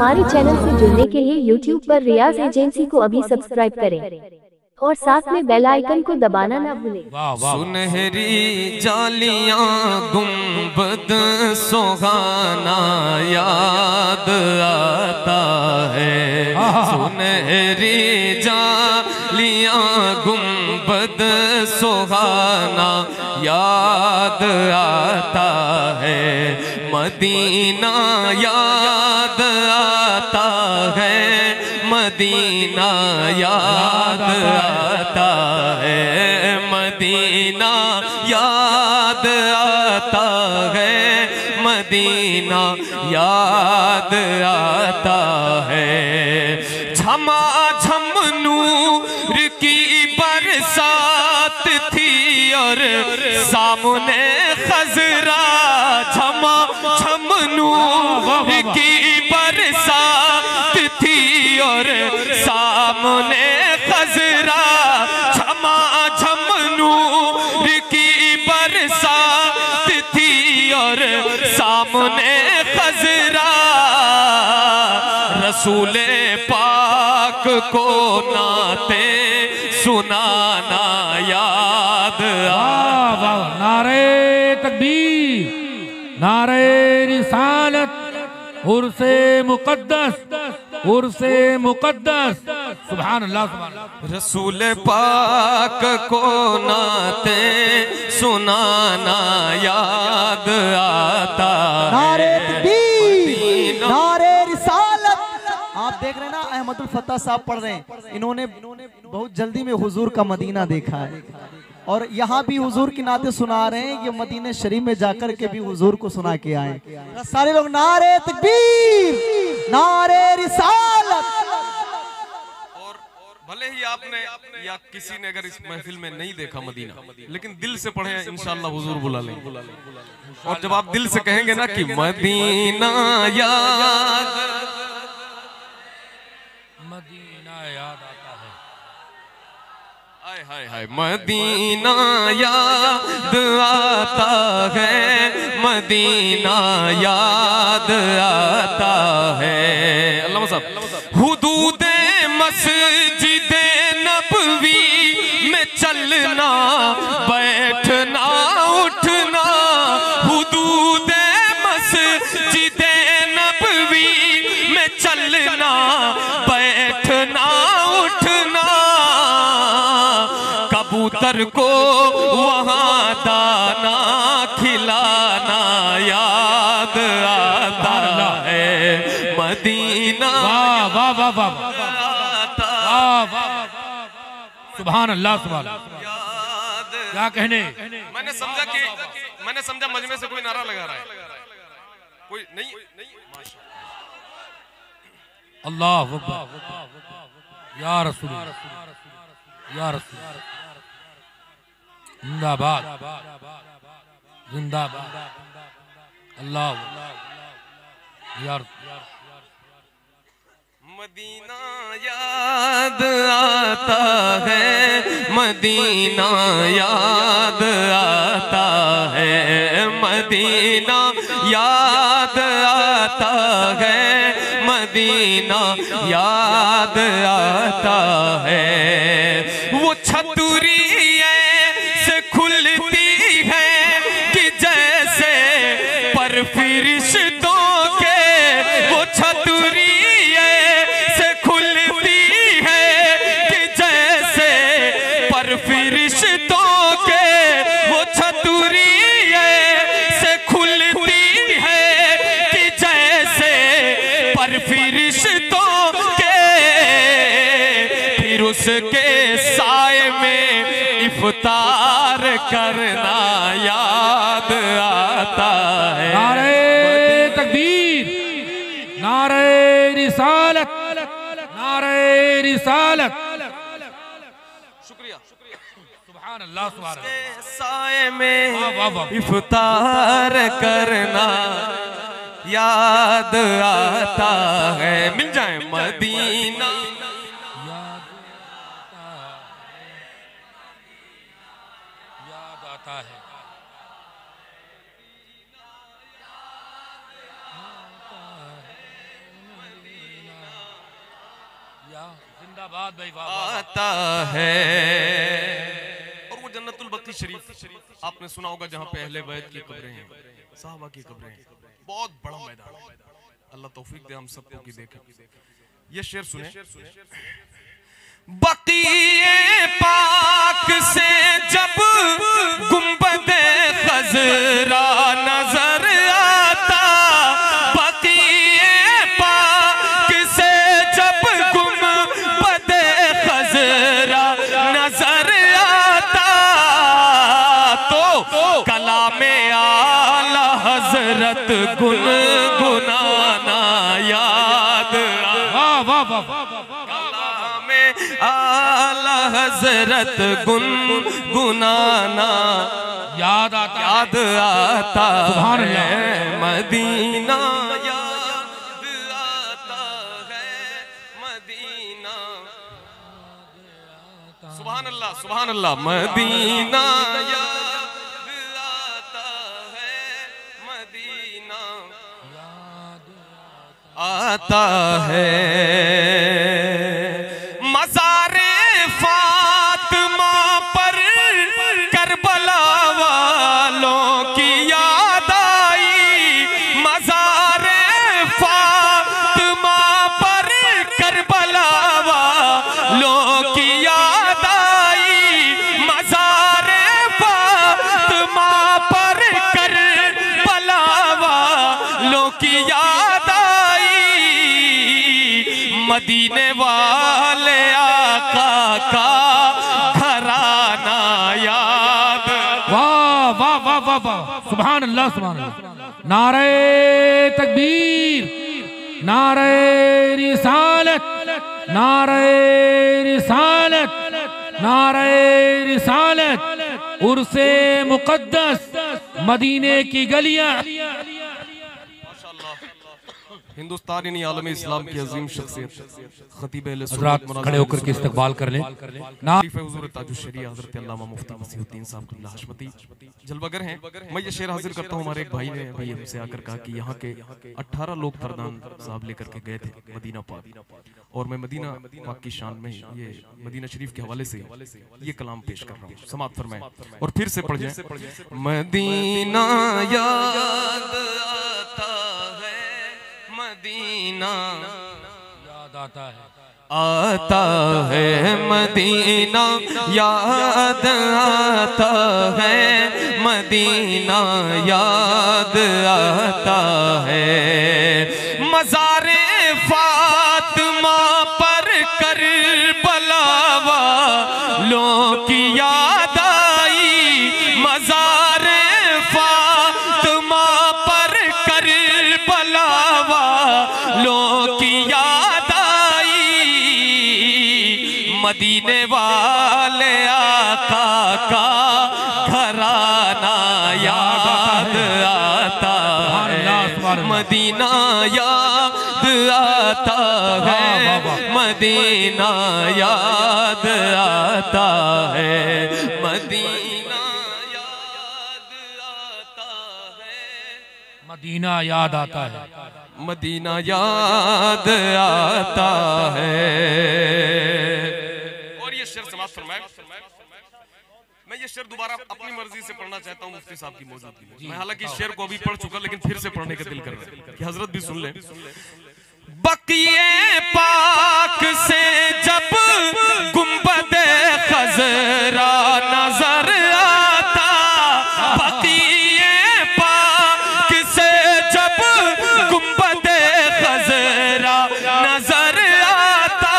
हमारे चैनल से जुड़ने के लिए YouTube पर रियाज एजेंसी को अभी सब्सक्राइब करें और साथ में बेल आइकन को दबाना ना भूलें। सुनहरी जालियां गुंबद सुहाना याद आता है। सुनहरी जालियां गुंबद सुहाना याद आता है। मदीना याद आता है। मदीना याद आता है। मदीना याद आता है। मदीना याद आता है। झमाझम नूर की बरसात थी और सामने खजरा। झमाझम नूर की बरसात थी और सामने खजरा। झमाझम नूर की बरसात थी और सामने खजरा। रसूले पाक को नाते सुनाना याद आ। नारे तकबीर, नारे रिसालत, उर्से मुकद्दस, उर्से मुकद्दस। सुभान अल्लाह, सुभान अल्लाह। रसूल पाक को नाते सुनाना याद आता। नारे तकबीर, नारे रिसालत। आप देख रहे हैं ना, अहमदुल फत्ता साहब पढ़ रहे हैं। इन्होंने बहुत जल्दी में हुजूर का मदीना देखा है और यहाँ भी हुजूर की नाते सुना रहे हैं। ये मदीने शरीफ में जाकर के भी हुजूर को सुना के आए। सारे लोग नारे तकबीर, नारे रिसालत। और भले ही आपने या किसी ने अगर इस महफिल में नहीं देखा मदीना, लेकिन दिल से पढ़े इंशाअल्लाह हुजूर बुला लेंगे। और जब आप दिल से कहेंगे ना कि मदीना याद, मदीना याद आता है। हाय हाय हाय। मदीना याद आता है। मदीना याद आता है। अल्लाह साहब। हुदूदे मस्जिदे नबवी में चलना बैठना उठना। हुदूदे मस्जिदे नबवी में चलना बैठना उठना। कबूतर को वहाँ दाना खिलाना याद आता है। मदीना वाह वाह वाह वाह, सुभान अल्लाह, सुभान अल्लाह। क्या कहने। मैंने समझा मजमे से कोई नारा लगा रहा है, कोई नहीं। अल्लाह या रसूल, या रसूल, जिंदाबाद, जिंदाबाद। अल्लाह या रसूल। मदीना याद आता है। मदीना याद आता है। मदीना याद आता है। मदीना याद आता है। वो छतरी से खुलती है कि जैसे पर फरिश्तों के। वो छतरी फरिश्तों के। वो छतरी से खुलती है कि जैसे पर फरिश्तों के। फिर उसके साए में इफ्तार करना याद आता है। नारे तकबीर, नारे रिसालत, नारे रिसालत। सुभान अल्लाह, सुभान अल्लाह। साए में इफ्तार करना याद आता है। मिल जाए मदीना याद आता है। जिंदाबाद भाई, आता है। और वो जन्नतुल बकी शरीफ आपने सुना होगा, जहाँ पे अहले बैत की कब्रें हैं, साहबा की कब्रें हैं, बहुत बड़ा मैदान है। अल्लाह तौफीक दे हम सबको की देखे। ये शेर सुने, बकीए पाक से जब गुंबदे खजरा नजर आता, बकीए पाक से जब गुंबदे खजरा नजर आता, तो कलामे आला हजरत गुनगुनाना याद आला हजरत गुनगुनाना याद आता है। मदीना याद आता है, मदीना। सुभान अल्लाह, सुभान अल्लाह। मदीना याद आता है, मदीना आता है। मज़ारे फातिमा पर करबला वालों की याद आई, मज़ारे फातिमा पर करबला वालों की याद आई, मज़ारे फातिमा पर करबला वालों की याद आई, मदीने वाले आका का घराना याद। वाह वाह वाह वाह वाह, सुभान अल्लाह, सुभान अल्लाह। नारे तकबीर, नारे रिसालत, नारे रिसालत, नारे रिसालत। उर्से मुकद्दस, मदीने की गलियां। हिंदुस्तान यानी आलम इस्लाम की अजीम शख्सियत खतीब अहले हज़रात खड़े होकर के इस्तकबाल कर लें। हुज़ूर ताजुश शरीया हज़रत अल्लामा मुफ्ती मसीहुद्दीन साहब क़िबला हशमती जलवागर हैं। मैं ये शेर हाजिर करता हूँ। हमारे एक भाई ने अभी हमसे आकर कहा कि यहाँ के 18 लोग फरदान साहब लेकर के गए थे मदीना पाक, और मैं मदीना पाक की शान में ये मदीना शरीफ के हवाले से ये कलाम पेश कर रहा हूँ। समाअत फरमाएं और फिर से पढ़ जाएं। मदीना याद आता है, मदीना याद आता है, आता है, मदीना याद आता है, मदीना याद आता है। मज़ारे फातिमा पर करबला वालों की याद आई, मज़ारे फातिमा पर करबला वालों की याद आई, मदीने वाले आका का घराना याद आता है, मदीना याद आता है, मदीना याद आता है, मदीना याद आता है, मदीना याद आता है, मदीना याद आता है। और ये शेर समाप्त फरमाए। मैं ये शेर दोबारा अपनी मर्जी से पढ़ना चाहता हूँ मुफ्ती साहब की मौजूदगी में। मैं हालांकि इस शेर को अभी पढ़ चुका, लेकिन फिर से पढ़ने का दिल कर रहा है कि हजरत भी सुन लें। बकीए पाक से जब गुंबदे खजरा नजर आता, बकीए पाक से जब गुंबदे खजरा नजर आता,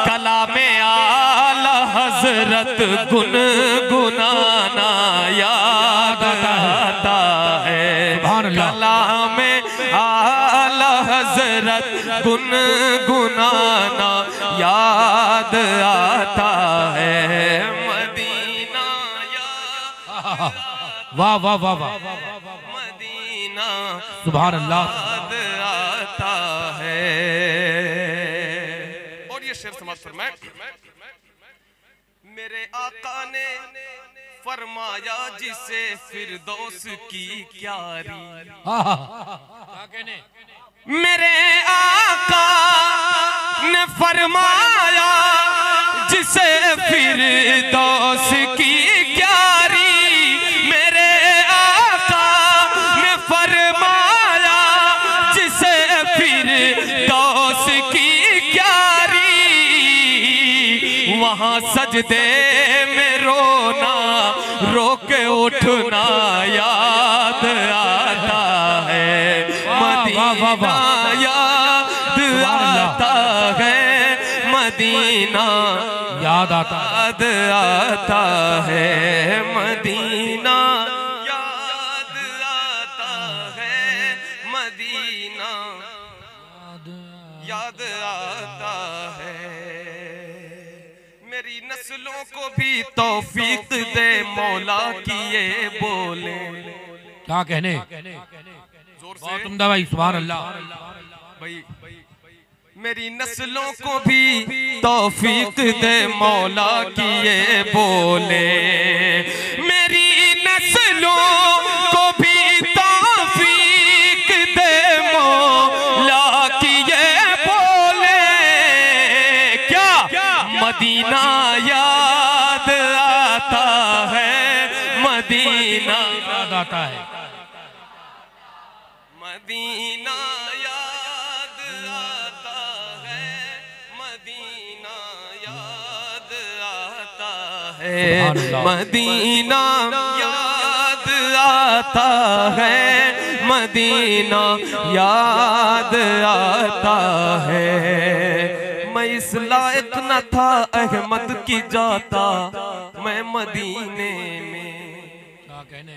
कलामे आला हजरत गुनगुनाना याद आता है, कलामे आला हजरत गुनगुनाना याद आता है, मदीना याद वाह वाह वाह वाह, मदीना सुभान अल्लाह। याद आता है। और ये शेर समाप्त फरमाए। मेरे आका ने फरमाया जिसे फिरदौस की क्यारी, क्या कहने, मेरे आका फरमाया जिसे फिरदौस की क्यारी, मेरे आका ने फरमाया जिसे फिरदौस की क्यारी, वहां सजदे में रोना रो के उठना याद आता है मदीना, याद आता है मदीना, याद आता है मदीना, याद आता है मदीना, याद आता है। मेरी नस्लों को भी तौफीक दे मौला की ये बोले। क्या कहने, जोर से तुमदा भाई सुभान अल्लाह। भाई मेरी नस्लों को भी तौफीक दे मौला की ये बोले, मेरी नस्लों को भी तौफीक दे मौला की ये बोले। क्या मदीना याद आता है मदीना, याद आता है मदीना, याद आता है मदीना, याद आता है मदीना, याद आता है मदीना, याद आता है। मैं इस लायक न था अहमद की जाता मैं मदीने में, क्या कहने,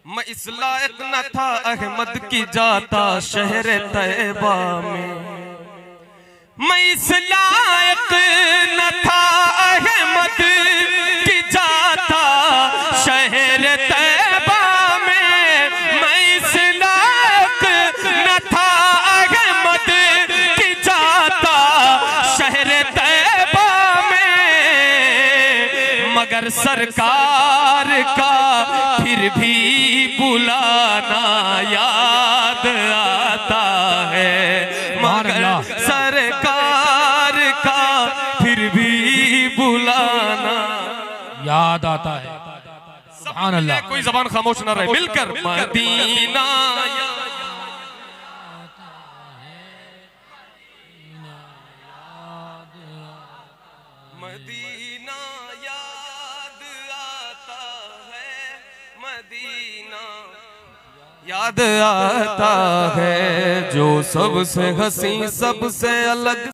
मैं इस लायक न था अहमद की जाता शहर तैयबा में, मैं इस लायक न था अहमद की जाता शहर तैयबा में, मैं इस लायक न था अहमद की जाता शहर तैयबा में, मगर सरकार का फिर भी बुलाना याद आता है, मगर सरकार का फिर भी बुलाना याद आता है। सुभान अल्लाह। कोई जबान खामोश ना रहे, मिलकर मदीना मदीना, याद आता है मदीना, याद आता है जो सबसे हसी सबसे अलग